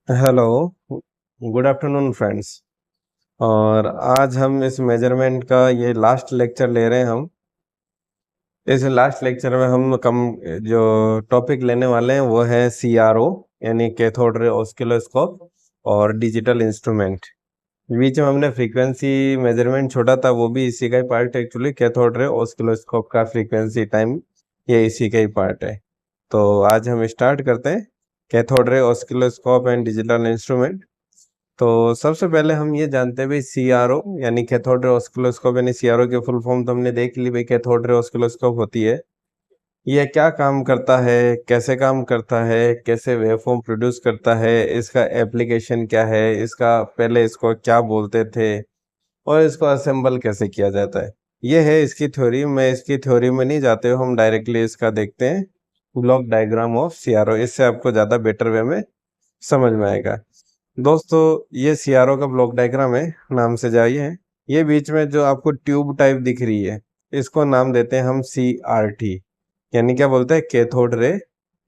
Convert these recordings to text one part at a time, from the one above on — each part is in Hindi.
Hello, good afternoon friends. और आज हम इस मेजरमेंट का ये लास्ट लेक्चर ले रहे हैं। हम इस लास्ट लेक्चर में हम कम जो टॉपिक लेने वाले हैं वो है सीआरओ यानी कैथोड रे ऑस्किलोस्कोप और डिजिटल इंस्ट्रूमेंट। बीच में हमने फ्रीक्वेंसी मेजरमेंट छोड़ा था, वो भी इसी का ही पार्ट है। एक्चुअली कैथोड रे ऑस्किलोस्कोप का फ्रीक्वेंसी टाइम ये इसी का ही पार्ट है। तो आज हम स्टार्ट करते हैं cathode ray oscilloscope and digital instrument. तो सबसे पहले हम ये जानते हैं भाई सीआरओ यानी कैथोड रे ऑस्किलोस्कोप यानी सीआरओ की फुल फॉर्म तो हमने देख ली भाई। कैथोड रे ऑस्किलोस्कोप होती है, यह क्या काम करता है, कैसे काम करता है, कैसे वेवफॉर्म प्रोड्यूस करता है, इसका एप्लीकेशन क्या है, इसका पहले इसको क्या बोलते थे और इसको असेंबल कैसे किया जाता है, ये है इसकी थ्योरी। मैं इसकी थ्योरी में नहीं जाते हो, हम डायरेक्टली इसका देखते हैं ब्लॉक डायग्राम ऑफ सीआरओ। इससे आपको ज़्यादा बेटर वे में समझ में आएगा। दोस्तों, ये सीआरओ का ब्लॉक डायग्राम है, नाम से जाइए। ये बीच में जो आपको ट्यूब टाइप दिख रही है इसको नाम देते हैं हम CRT, यानी क्या बोलते हैं, कैथोड रे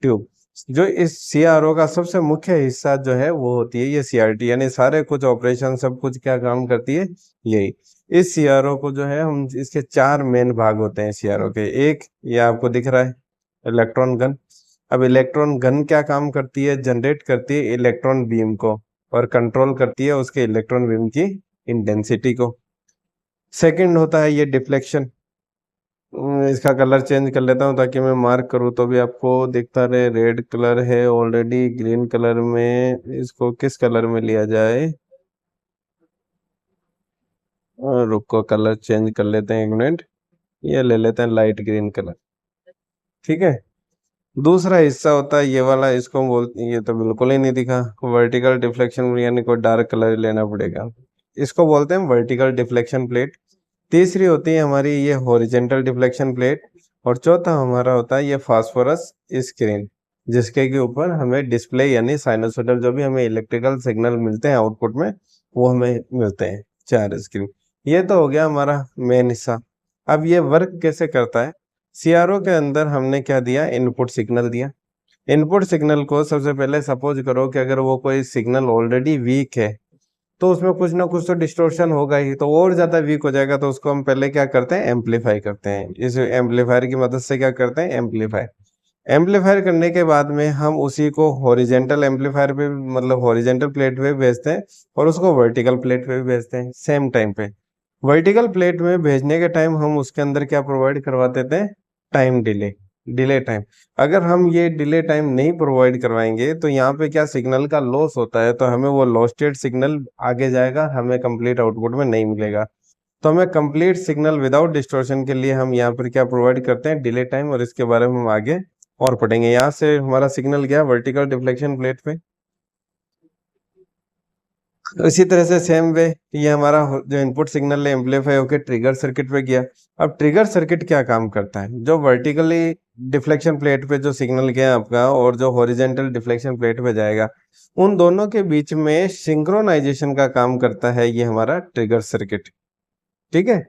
ट्यूब। जो इस सीआरओ का सबसे मुख्य हिस्सा जो है वो होती है ये CRT, यानी सारे कुछ ऑपरेशन सब कुछ क्या काम करती है यही। इस सीआरओ को जो है हम इसके चार मेन भाग होते हैं सीआरओ के। एक ये आपको दिख रहा है इलेक्ट्रॉन गन। अब इलेक्ट्रॉन गन क्या काम करती है, जनरेट करती है इलेक्ट्रॉन बीम को और कंट्रोल करती है उसके इलेक्ट्रॉन बीम की इंटेंसिटी को। सेकंड होता है ये डिफ्लेक्शन। इसका कलर चेंज कर लेता हूँ ताकि मैं मार्क करूँ तो भी आपको दिखता रहे। रेड कलर है ऑलरेडी, ग्रीन कलर में इसको किस कलर में लिया जाए, रुको कलर चेंज कर लेते हैं एक मिनट। ये ले लेते हैं लाइट ग्रीन कलर, ठीक है। दूसरा हिस्सा होता है ये वाला, इसको बोलते, ये तो बिल्कुल ही नहीं दिखा, वर्टिकल डिफ्लेक्शन, यानी कोई डार्क कलर लेना पड़ेगा। इसको बोलते हैं वर्टिकल डिफ्लेक्शन प्लेट। तीसरी होती है हमारी ये हॉरिजेंटल डिफ्लेक्शन प्लेट। और चौथा हमारा होता है ये फास्फोरस स्क्रीन, जिसके के ऊपर हमें डिस्प्ले यानी साइनसोइडल जो भी हमें इलेक्ट्रिकल सिग्नल मिलते हैं आउटपुट में वो हमें मिलते हैं, चार स्क्रीन। ये तो हो गया हमारा मेन हिस्सा। अब ये वर्क कैसे करता है, सीआरओ के अंदर हमने क्या दिया, इनपुट सिग्नल दिया। इनपुट सिग्नल को सबसे पहले सपोज करो कि अगर वो कोई सिग्नल ऑलरेडी वीक है तो उसमें कुछ ना कुछ तो डिस्टोर्शन होगा ही, तो और ज्यादा वीक हो जाएगा तो उसको हम पहले क्या करते हैं, एम्पलीफाई करते हैं। इस एम्पलीफायर की मदद से क्या करते हैं, एम्पलीफाई। एम्पलीफायर करने के बाद में हम उसी को हॉरिजेंटल एम्पलीफायर पे मतलब हॉरिजेंटल प्लेट पे भेजते हैं और उसको वर्टिकल प्लेट पे भी भेजते हैं सेम टाइम पे। वर्टिकल प्लेट में भेजने के टाइम हम उसके अंदर क्या प्रोवाइड करवा देते हैं, टाइम डिले, डिले टाइम। अगर हम ये डिले टाइम नहीं प्रोवाइड करवाएंगे तो यहाँ पे क्या सिग्नल का लॉस होता है, तो हमें वो लॉस्टेड सिग्नल आगे जाएगा, हमें कंप्लीट आउटपुट में नहीं मिलेगा। तो हमें कंप्लीट सिग्नल विदाउट डिस्टॉर्शन के लिए हम यहाँ पर क्या प्रोवाइड करते हैं, डिले टाइम। और इसके बारे में हम आगे और पढ़ेंगे। यहाँ से हमारा सिग्नल गया वर्टिकल डिफ्लेक्शन प्लेट पे। इसी तरह से सेम वे ये हमारा जो इनपुट सिग्नल है एम्पलीफाई होकर ट्रिगर सर्किट पे गया। अब ट्रिगर सर्किट क्या काम करता है, जो वर्टिकली डिफ्लेक्शन प्लेट पे जो सिग्नल गया आपका और जो हॉरिजेंटल डिफ्लेक्शन प्लेट पे जाएगा, उन दोनों के बीच में सिंक्रोनाइजेशन का काम करता है ये हमारा ट्रिगर सर्किट, ठीक है।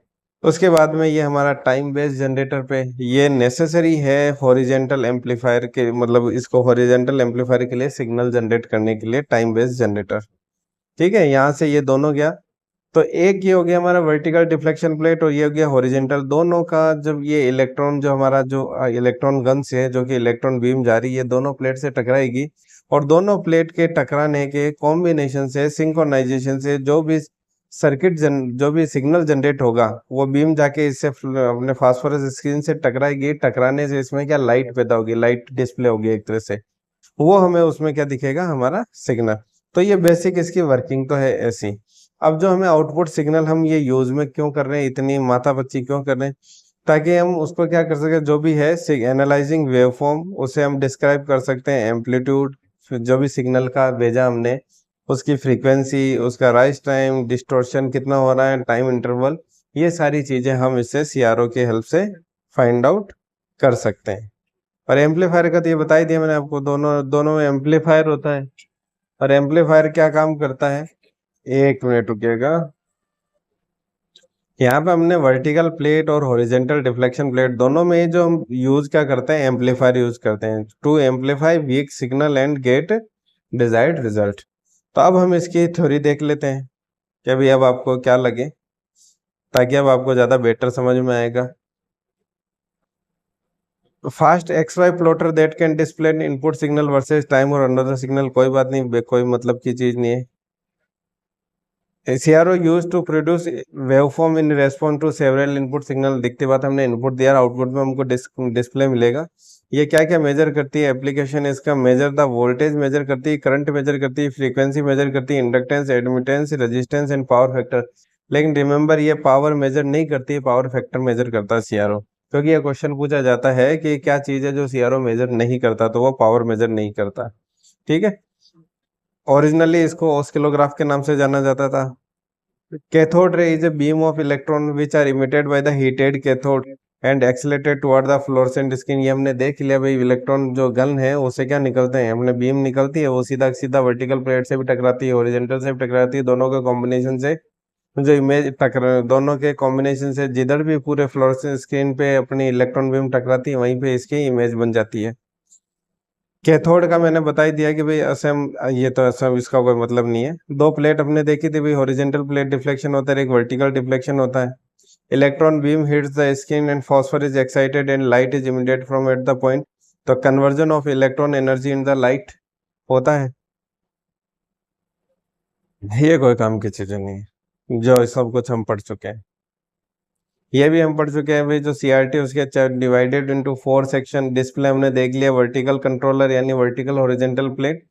उसके बाद में ये हमारा टाइम बेस्ड जनरेटर पे, ये नेसेसरी है हॉरिजेंटल एम्पलीफायर के, मतलब इसको हॉरिजेंटल एम्पलीफायर के लिए सिग्नल जनरेट करने के लिए टाइम बेस्ड जनरेटर, ठीक है। यहाँ से ये दोनों गया तो एक ये हो गया हमारा वर्टिकल डिफ्लेक्शन प्लेट और ये हो गया हॉरिजेंटल। दोनों का जब ये इलेक्ट्रॉन जो हमारा जो इलेक्ट्रॉन गन से है जो कि इलेक्ट्रॉन बीम जा रही है, दोनों प्लेट से टकराएगी और दोनों प्लेट के टकराने के कॉम्बिनेशन से सिंक्रोनाइजेशन से जो भी जो भी सिग्नल जनरेट होगा वो बीम जाके इससे अपने फास्फोरस स्क्रीन से टकराएगी। टकराने से इसमें क्या लाइट पैदा होगी, लाइट डिस्प्ले होगी एक तरह से, वो हमें उसमें क्या दिखेगा, हमारा सिग्नल। तो ये बेसिक इसकी वर्किंग तो है ऐसी। अब जो हमें आउटपुट सिग्नल हम ये यूज में क्यों कर रहे हैं, इतनी माथापच्ची क्यों कर रहे हैं, ताकि हम उसको क्या कर सके, जो भी है एनालाइजिंग वेवफॉर्म उसे हम डिस्क्राइब कर सकते हैं। एम्पलीट्यूड जो भी सिग्नल का भेजा हमने, उसकी फ्रीक्वेंसी, उसका राइज टाइम, डिस्टॉर्शन कितना हो रहा है, टाइम इंटरवल, ये सारी चीजें हम इससे सीआरओ की हेल्प से फाइंड आउट कर सकते हैं। और एम्पलीफायर का तो ये बता ही दिया मैंने आपको, दोनों दोनों में एम्पलीफायर होता है। और एम्पलीफायर क्या काम करता है, एक मिनट रुकिएगा। यहाँ पे हमने वर्टिकल प्लेट और हॉरिजेंटल डिफ्लेक्शन प्लेट दोनों में जो हम यूज क्या करते हैं, एम्पलीफायर यूज करते हैं to amplify weak signal and get desired result. तो अब हम इसकी थ्योरी देख लेते हैं कि अभी अब आपको क्या लगे, ताकि अब आपको ज़्यादा बेटर समझ में आएगा। Fast X Y plotter that can display input signal versus time और अनदर सिग्नल, कोई बात नहीं, कोई मतलब की चीज़ नहीं है। CRO used to produce waveform in response to several input signal। दिखती बात, हमने इनपुट दिया, आउटपुट में हमको डिस्प्ले मिलेगा। ये क्या क्या मेजर करती है एप्लीकेशन इसका? मेजर द वोल्टेज मेजर करती है, करंट मेजर करती है, फ्रीक्वेंसी मेजर करती है, inductance, admittance, resistance and power factor. लेकिन रिमेंबर, ये पावर मेजर नहीं करती है, पावर फैक्टर मेजर करता है CRO। क्योंकि ये क्वेश्चन पूछा जाता है कि क्या चीज़ है जो CRO मेजर नहीं करता, तो वो पावर मेजर नहीं करता। ठीक है। ओरिजिनली इसको ऑस्किलोग्राफ के नाम से जाना जाता था। Cathode ray is a beam of electron which are emitted by the heated cathode and accelerated toward the fluorescent screen। ये हमने देख लिया भाई, इलेक्ट्रॉन जो गन है उससे क्या निकलते हैं, हमने बीम निकलती है, वो सीधा सीधा वर्टिकल प्लेट से भी टकराती है, हॉरिजॉन्टल से भी टकराती है, दोनों के कॉम्बिनेशन से जो इमेज टकरा, दोनों के कॉम्बिनेशन से जिधर भी पूरे फ्लोरेसेंट स्क्रीन पे अपनी इलेक्ट्रॉन बीम टकराती है वहीं पे इसकी इमेज बन जाती है। कैथोड का मैंने बता ही दिया कि भाई असम, ये तो असम, इसका कोई मतलब नहीं है। दो प्लेट हमने देखी थी भाई, हॉरिजॉन्टल प्लेट डिफ्लेक्शन होता है, एक वर्टिकल डिफ्लेक्शन होता है। Electron beam hits the screen and phosphor is excited and light is emitted from at the point. तो conversion of electron energy in the light होता है। ये कोई काम की चीजें नहीं है, जो सब कुछ हम पढ़ चुके हैं। ये भी हम पढ़ चुके हैं भाई, जो CRT उसके डिवाइडेड इनटू 4 सेक्शन। डिस्प्ले हमने देख लिया, वर्टिकल कंट्रोलर यानी वर्टिकल हॉरिजॉन्टल प्लेट,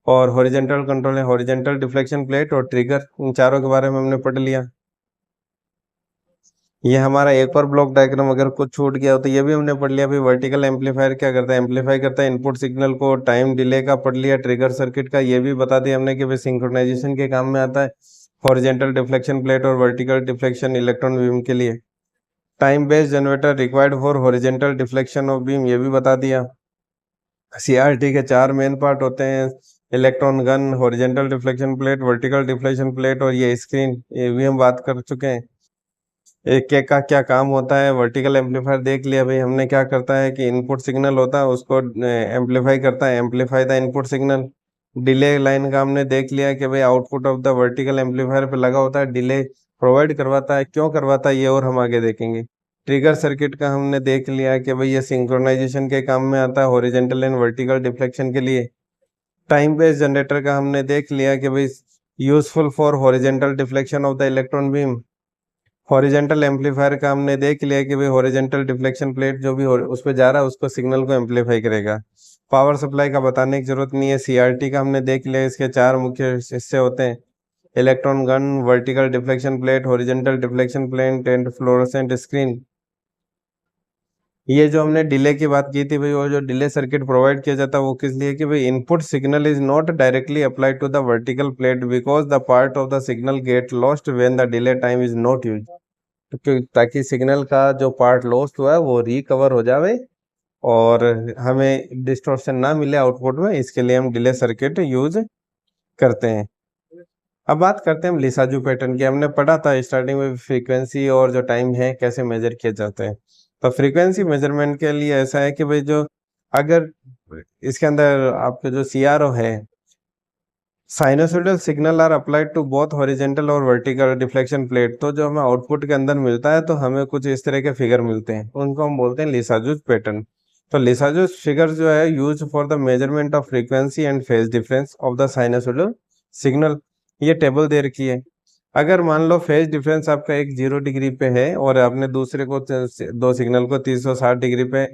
और हॉरिजॉन्टल कंट्रोल है हॉरिजॉन्टल डिफ्लेक्शन प्लेट, और ट्रिगर। इन चारों के बारे में हमने पढ़ लिया। ये हमारा एक और ब्लॉक डायग्राम अगर कुछ छूट गया हो तो ये भी हमने पढ़ लिया। भाई वर्टिकल एम्पलीफायर क्या करता है, एम्पलीफाई करता है इनपुट सिग्नल को। टाइम डिले का पढ़ लिया, ट्रिगर सर्किट का ये भी बता दिया हमने कि भाई सिंक्रोनाइजेशन के काम में आता है हॉरिजॉन्टल डिफ्लेक्शन प्लेट और वर्टिकल डिफ्लेक्शन इलेक्ट्रॉन बीम के लिए। Time based generator required for horizontal deflection of beam, ये भी बता दिया। CRT के 4 मेन पार्ट होते हैं, electron gun, horizontal deflection plate, vertical deflection plate और ये स्क्रीन, ये भी हम बात कर चुके हैं। एक एक का क्या काम होता है। वर्टिकल एम्पलीफायर देख लिया भाई हमने, क्या करता है कि इनपुट सिग्नल होता है उसको एम्पलीफाई करता है, amplify the input signal. Delay line का हमने देख लिया कि भाई output of the vertical amplifier पे लगा होता है, डिले प्रोवाइड करवाता है। क्यों करवाता है ये और हम आगे देखेंगे। ट्रिगर सर्किट का हमने देख लिया कि भाई ये सिंक्रोनाइजेशन के काम में आता है, हॉरिजॉन्टल एंड वर्टिकल डिफ्लेक्शन के लिए। टाइम बेस्ड जनरेटर का हमने देख लिया कि भाई useful for horizontal deflection of the electron beam. Horizontal amplifier का हमने देख लिया कि भाई हॉरिजॉन्टल डिफ्लेक्शन प्लेट जो भी उस पर जा रहा है उसको सिग्नल को एम्पलीफाई करेगा। पावर सप्लाई का बताने की जरूरत नहीं है। CRT का हमने देख लिया, इसके 4 मुख्य हिस्से होते हैं, electron gun, vertical deflection plate, horizontal deflection plate and fluorescent screen. ये जो हमने डिले की बात की थी भाई, वो जो डिले सर्किट प्रोवाइड किया जाता है वो किस लिए, कि भाई input signal is not directly applied to the vertical plate because the part of the signal get lost when the delay time is not use. ताकि सिग्नल का जो पार्ट लॉस्ट हुआ है वो रिकवर हो जावे और हमें डिस्टॉर्शन ना मिले आउटपुट में, इसके लिए हम डिले सर्किट यूज करते हैं। अब बात करते हैं हम लिसाजू पैटर्न की। हमने पढ़ा था स्टार्टिंग में फ्रीक्वेंसी और जो टाइम है कैसे मेजर किए जाते हैं। तो फ्रीक्वेंसी मेजरमेंट के लिए ऐसा है कि भाई जो अगर इसके अंदर आपके जो CRO है, sinusoidal signal are applied to both horizontal और वर्टिकल डिफ्लेक्शन प्लेट। तो जो हमें आउटपुट के अंदर मिलता है तो हमें कुछ इस तरह के फिगर मिलते हैं, उनको हम बोलते हैं लिसाजूज पैटर्न। तो लिसाजूज फिगर जो है use for the measurement of frequency and phase difference of the sinusoidal signal. ये टेबल दे रखी है। अगर मान लो फेज डिफरेंस आपका एक 0 डिग्री पे है और आपने दूसरे को दो सिग्नल को 360 डिग्री पे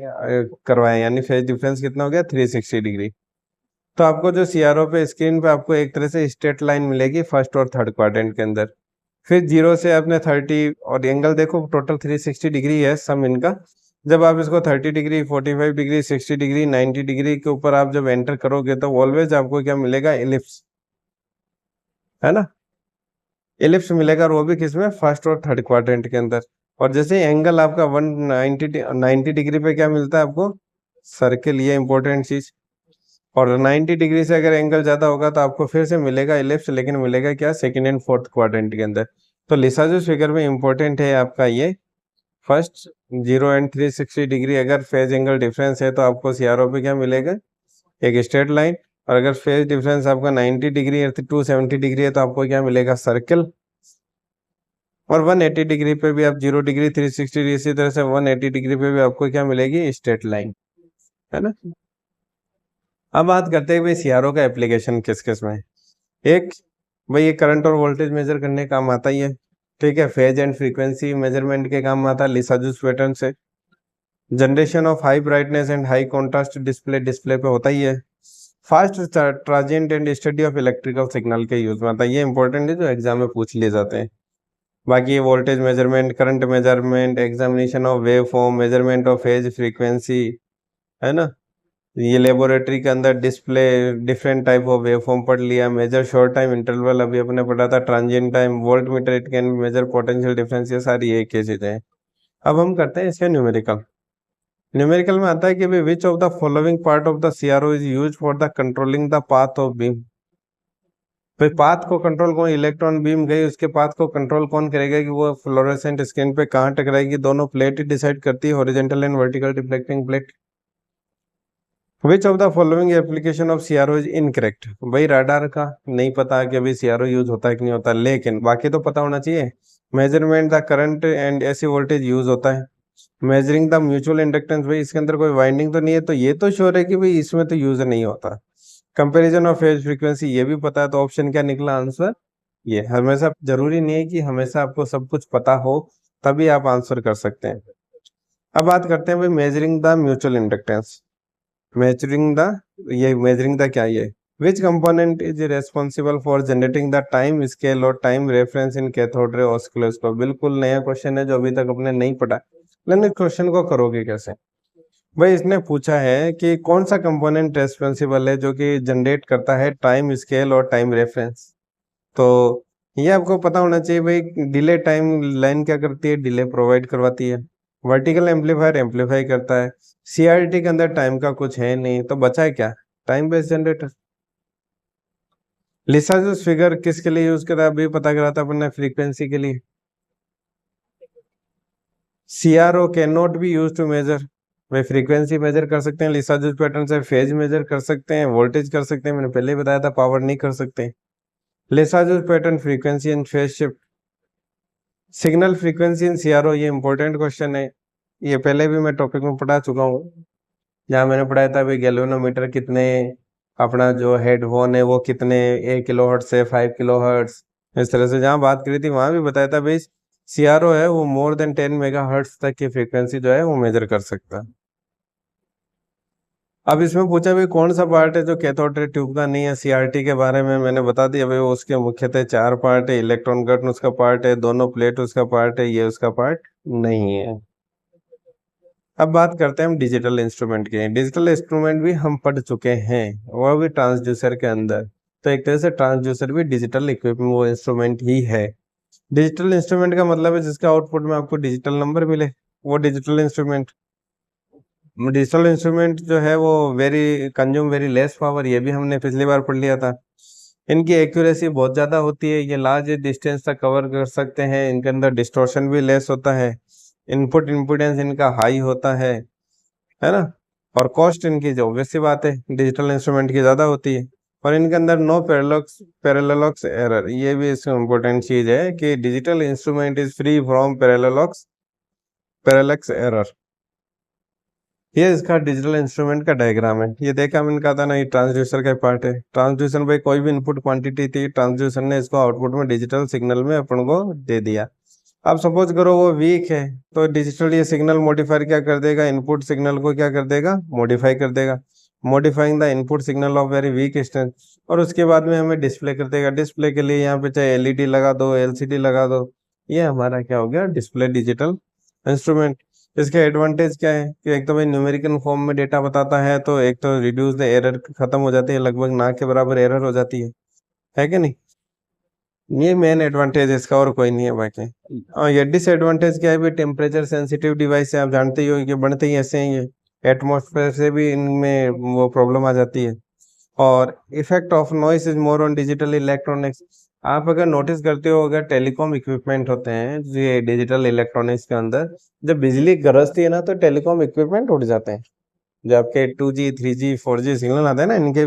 करवाया, यानी फेज डिफरेंस कितना हो गया 360 डिग्री। तो आपको जो CRO पे स्क्रीन पे आपको एक तरह से स्ट्रेट लाइन मिलेगी फर्स्ट और थर्ड क्वाड्रेंट के अंदर। फिर 0 से आपने 30 और एंगल देखो टोटल 360 डिग्री है सम इनका। जब आप इसको 30 डिग्री, 45 डिग्री, 60 डिग्री, 90 डिग्री के ऊपर आप जब एंटर करोगे तो ऑलवेज आपको क्या मिलेगा, एलिप्स, है ना। एलिप्स मिलेगा और वो भी किसमें, फर्स्ट और थर्ड क्वाड्रेंट के अंदर। और जैसे एंगल आपका 190 डिग्री पे क्या मिलता है आपको, सर्किल, ये इंपॉर्टेंट चीज। और 90 डिग्री से अगर एंगल ज्यादा होगा तो आपको फिर से मिलेगा एलिप्स, लेकिन मिलेगा क्या, सेकंड एंड फोर्थ क्वाड्रेंट के अंदर। तो लिसाजू फिगर में इंपॉर्टेंट है आपका ये फर्स्ट 0 एंड 360 डिग्री। अगर फेज एंगल डिफरेंस है तो आपको CRO पे क्या मिलेगा, एक स्ट्रेट लाइन। और अगर फेज डिफरेंस आपका 90 डिग्री या 270 डिग्री है तो आपको क्या मिलेगा, सर्कल। और 180 डिग्री पे भी आप 0 डिग्री 360 डिग्री, इसी तरह से 180 डिग्री पे भी आपको क्या मिलेगी, स्ट्रेट लाइन, है ना। अब बात करते हैं भाई सीआरओ का एप्लीकेशन किस किस में। एक, भाई ये करंट और वोल्टेज मेजर करने का काम आता ही है, ठीक है। फेज एंड फ्रीक्वेंसी मेजरमेंट के काम आता है लिसाजूस पैटर्न से। Generation of high brightness and high contrast display, display पे होता ही है। Fast transient and study of electrical signal के यूज में आता है, ये इंपॉर्टेंट है जो एग्जाम में पूछ लिए जाते हैं। बाकी ये voltage measurement, current measurement, examination of wave form, measurement of phase frequency, है ना। ये लेबोरेटरी के अंदर display, different type of wave form पढ़ लिया। मेजर शॉर्ट टाइम इंटरवल अभी अपने पढ़ा था, transient time, volt meter it can measure potential difference, ये सारी एक ही चीजें हैं। अब हम करते हैं इसके न्यूमेरिकल। न्यूमेरिकल में आता है कि भाई which of the following part of the CRO is use for the controlling the path of beam. भाई पाथ को कंट्रोल कौन, इलेक्ट्रॉन बीम गई उसके पाथ को कंट्रोल कौन करेगा कि वो फ्लोरेसेंट स्क्रीन पे कहाँ टकराएगी, दोनों प्लेट ही डिसाइड करती है, horizontal and vertical reflecting plate. Which of the following application of CRO is incorrect. भाई राडार का नहीं पता कि अभी सीआरओ यूज होता है कि नहीं होता, लेकिन बाकी तो पता होना चाहिए। Measurement the current and AC voltage use होता है। मेजरिंग द म्यूचुअल इंडक्टेंस, भाई इसके अंदर कोई वाइंडिंग तो नहीं है, तो ये तो श्योर है कि भाई इसमें तो यूज नहीं होता। कंपैरिजन ऑफ फेज फ्रीक्वेंसी, ये भी पता है, तो ऑप्शन क्या निकला आंसर ये। हमेशा जरूरी नहीं है कि हमेशा आपको सब कुछ पता हो तभी आप आंसर कर सकते हैं। अब बात करते हैं भाई measuring the mutual inductance. Measuring the, ये मेजरिंग द क्या, ये विच component is responsible for generating the time scale और time reference in cathode ray oscilloscope. बिल्कुल नया क्वेश्चन है जो अभी तक अपने नहीं पढ़ा, लेकिन इस क्वेश्चन को करोगे कैसे। भाई इसने पूछा है कि कौन सा कंपोनेंट रेस्पॉन्सिबल है जो कि जनरेट करता है टाइम स्केल और टाइम रेफरेंस। तो ये आपको पता होना चाहिए भाई। डिले टाइम लाइन क्या करती है, डिले प्रोवाइड करवाती है। वर्टिकल एम्पलीफायर एम्पलीफाई करता है। सीआरटी के अंदर टाइम का कुछ है नहीं, तो बचा है क्या, टाइम बेस्ड जनरेटर। लिसाजूस फिगर किसके लिए यूज करा, अभी पता करा था अपन ने, फ्रीक्वेंसी के लिए। CRO can not be use to measure, भाई फ्रीक्वेंसी मेजर कर सकते हैं लिसाजूस पैटर्न से, फेज मेजर कर सकते हैं, वोल्टेज कर सकते हैं, मैंने पहले ही बताया था, पावर नहीं कर सकते। Lissajous pattern, frequency and phase shift. Signal frequency in CRO, ये इंपॉर्टेंट क्वेश्चन है, ये पहले भी मैं टॉपिक में पढ़ा चुका हूँ। जहाँ मैंने पढ़ाया था भाई गैल्वेनोमीटर कितने, अपना जो हेडफोन है वो कितने, 1 किलोहर्ट्ज से 5 किलोहर्ट्ज, इस तरह से जहाँ बात करी थी वहां भी बताया था भाई सीआरओ है वो मोर देन 10 मेगाहर्ट्ज तक की फ्रीक्वेंसी जो है वो मेजर कर सकता है। अब इसमें पूछा भाई कौन सा पार्ट है जो कैथोड रे ट्यूब का नहीं है। सीआरटी के बारे में मैंने बता दिया भाई, वो उसके मुख्यतः 4 पार्ट है। इलेक्ट्रॉन गन उसका पार्ट है, दोनों प्लेट उसका पार्ट है, ये उसका पार्ट नहीं है। अब बात करते हैं हम डिजिटल इंस्ट्रूमेंट के। डिजिटल इंस्ट्रूमेंट भी हम पढ़ चुके हैं, वो भी ट्रांसड्यूसर के अंदर। तो एक तरह से ट्रांसड्यूसर भी डिजिटल इक्विपमेंट, वो इंस्ट्रूमेंट ही है। डिजिटल इंस्ट्रूमेंट का मतलब है जिसका आउटपुट में आपको डिजिटल नंबर मिले, वो डिजिटल इंस्ट्रूमेंट। डिजिटल इंस्ट्रूमेंट जो है वो very consume very less power, ये भी हमने पिछली बार पढ़ लिया था। इनकी एक्यूरेसी बहुत ज़्यादा होती है, ये लार्ज डिस्टेंस तक कवर कर सकते हैं, इनके अंदर डिस्टॉर्शन भी लेस होता है। इनपुट इम्पीडेंस इनका हाई होता है ना। और कॉस्ट इनकी जो ऑब्वियस सी बात है डिजिटल इंस्ट्रूमेंट की ज़्यादा होती है। और इनके अंदर नो पैरेलॉक्स एरर, ये भी इसमें इम्पोर्टेंट चीज़ है कि digital instrument is free from parallax error. ये इसका डिजिटल इंस्ट्रूमेंट का डायग्राम है, ये देखा मैंने कहा था ना, ये ट्रांसड्यूसर का पार्ट है। ट्रांसड्यूसर भाई कोई भी इनपुट क्वांटिटी थी, ट्रांसड्यूसर ने इसको आउटपुट में डिजिटल सिग्नल में अपन को दे दिया। अब सपोज करो वो वीक है, तो डिजिटल ये सिग्नल मॉडिफायर क्या कर देगा, इनपुट सिग्नल को क्या कर देगा, मॉडिफाई कर देगा। Modifying the input signal of very weak strength, और उसके बाद में हमें डिस्प्ले कर देगा। डिस्प्ले के लिए यहाँ पे चाहे एलईडी लगा दो, एलसीडी लगा दो, ये हमारा क्या हो गया, डिस्प्ले डिजिटल इंस्ट्रूमेंट। इसके एडवांटेज क्या है कि एक तो भाई न्यूमेरिकल फॉर्म में डेटा बताता है, तो एक तो रिड्यूस द एरर खत्म हो जाती है, लगभग ना के बराबर एरर हो जाती है कि नहीं। ये मेन एडवांटेज है इसका, और कोई नहीं है बाकी। और ये डिसएडवांटेज क्या है भाई, टेम्परेचर सेंसिटिव डिवाइस है, आप जानते ही हो ये बनते ही ऐसे हैं, ये एटमॉस्फेयर से भी इनमें वो प्रॉब्लम आ जाती है। और effect of noise is more on digital electronics. आप अगर नोटिस करते हो, अगर टेलीकॉम इक्विपमेंट होते हैं ये डिजिटल इलेक्ट्रॉनिक्स के अंदर, जब बिजली गरजती है ना तो टेलीकॉम इक्विपमेंट उड़ जाते हैं। जो आपके 2G 3G 4G सिग्नल आते हैं ना, इनके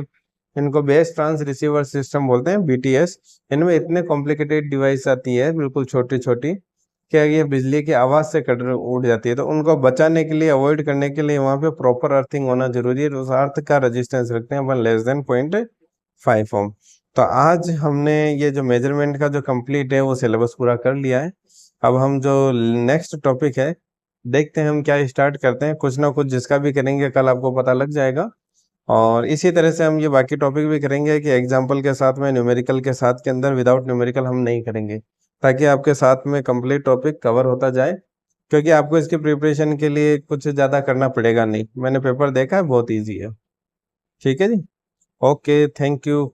इनको बेस ट्रांस रिसीवर सिस्टम बोलते हैं, बीटीएस। इनमें इतने कॉम्प्लिकेटेड डिवाइस आती है, बिल्कुल छोटी छोटी, क्या ये बिजली की आवाज से कट उड़ जाती है। तो उनको बचाने के लिए, अवॉइड करने के लिए वहां पे प्रॉपर अर्थिंग होना जरूरी है। उस अर्थ का रेजिस्टेंस रखते हैं अपन लेस देन 0.5 ओम। तो आज हमने ये जो मेजरमेंट का जो कंप्लीट है वो सिलेबस पूरा कर लिया है। अब हम जो नेक्स्ट टॉपिक है देखते हैं हम क्या स्टार्ट करते हैं। कुछ ना कुछ जिसका भी करेंगे कल आपको पता लग जाएगा। और इसी तरह से हम ये बाकी टॉपिक भी करेंगे कि एग्जाम्पल के साथ में, न्यूमेरिकल के साथ के अंदर, विदाउट न्यूमेरिकल हम नहीं करेंगे, ताकि आपके साथ में कंप्लीट टॉपिक कवर होता जाए। क्योंकि आपको इसकी प्रिपरेशन के लिए कुछ ज़्यादा करना पड़ेगा नहीं, मैंने पेपर देखा है, बहुत ईजी है। ठीक है जी। Okay, thank you.